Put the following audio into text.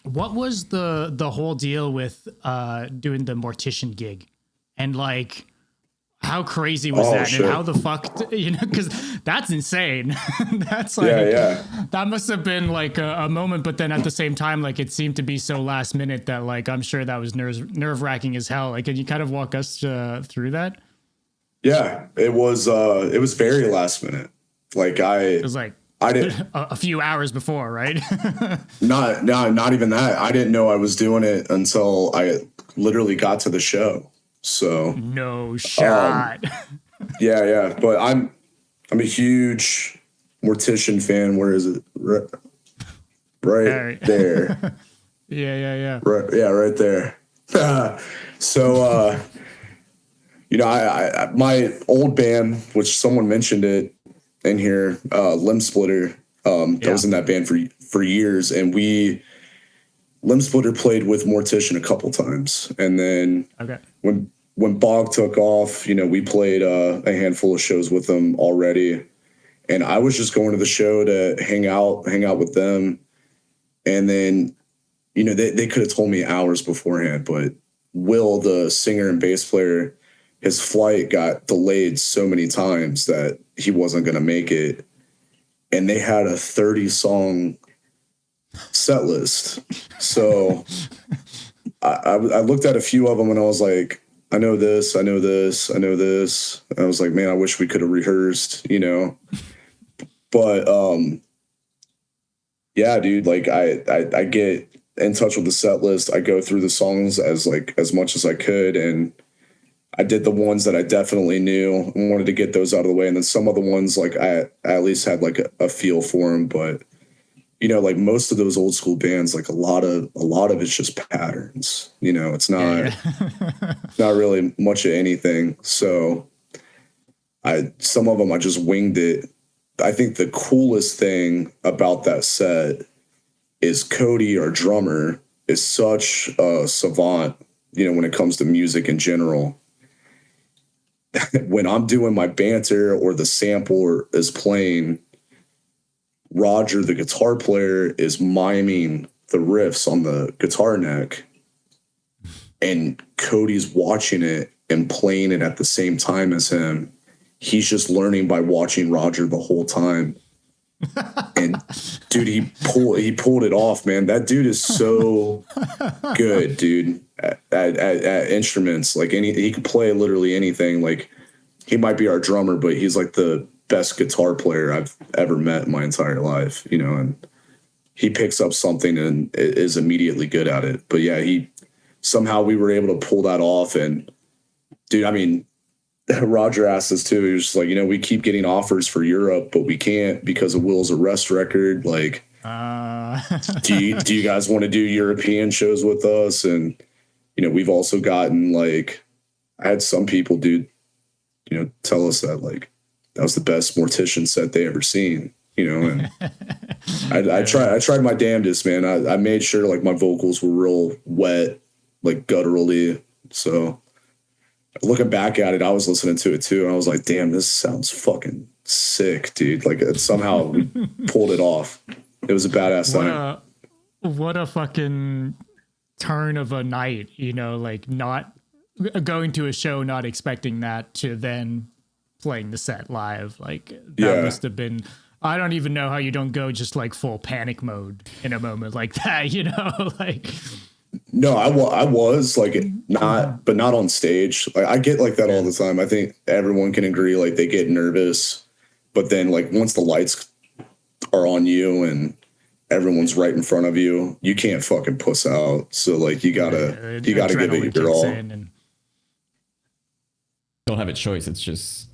What was the whole deal with doing the Mortician gig, and like how crazy was that, shit. and how the fuck, you know, because that's insane. That's like, that must have been like a moment, but then at the same time, like it seemed to be so last minute that like I'm sure that was nerve wracking as hell. Like, can you kind of walk us through that? Yeah, it was very last minute. Like It was like I didn't a few hours before, right? not even that. I didn't know I was doing it until I literally got to the show. So no shot. Yeah. But I'm a huge Mortician fan. Where is it? Right there. Yeah. Right there. So you know, I my old band, which someone mentioned it in here, Limb Splitter, I was in that band for years, and Limb Splitter played with Mortician a couple times, and then when Bog took off, you know, we played a handful of shows with them already, and I was just going to the show to hang out with them, and then, you know, they could have told me hours beforehand, but Will, the singer and bass player, his flight got delayed so many times that he wasn't going to make it. And they had a 30-song set list. So I looked at a few of them and I was like, I know this. And I was like, man, I wish we could have rehearsed, you know. But yeah, dude, like I get in touch with the set list. I go through the songs as much as I could, and I did the ones that I definitely knew and wanted to get those out of the way. And then some of the ones, like I at least had like a feel for them. But, you know, like most of those old school bands, like a lot of it's just patterns, you know, it's not, not really much of anything. So some of them, I just winged it. I think the coolest thing about that set is Cody, our drummer, is such a savant, you know, when it comes to music in general. When I'm doing my banter or the sampler is playing, Roger, the guitar player, is miming the riffs on the guitar neck, and Cody's watching it and playing it at the same time as him. He's just learning by watching Roger the whole time. And dude, he pulled it off, man. That dude is so good, dude, at instruments. Like he can play literally anything. Like he might be our drummer, but he's like the best guitar player I've ever met in my entire life, you know, and he picks up something and is immediately good at it. But yeah, somehow we were able to pull that off. And dude, I mean, Roger asked us too. He was just like, you know, we keep getting offers for Europe, but we can't because of Will's arrest record. Like, do you guys want to do European shows with us? And, you know, we've also gotten like, I had some people, dude, you know, tell us that like that was the best Mortician set they ever seen, you know, and I tried my damnedest, man. I made sure like my vocals were real wet, like gutturally. So looking back at it, I was listening to it too, and I was like, damn, this sounds fucking sick, dude. Like somehow we pulled it off. It was a badass night. What a fucking turn of a night, you know, like not going to a show, not expecting that, to then playing the set live. Like that must have been, I don't even know how you don't go just like full panic mode in a moment like that, you know, like. No, I was like not on stage. Like I get like that all the time. I think everyone can agree, like they get nervous, but then like once the lights are on you and everyone's right in front of you, you can't fucking puss out. So like you gotta give it your all. Don't have a choice. It's just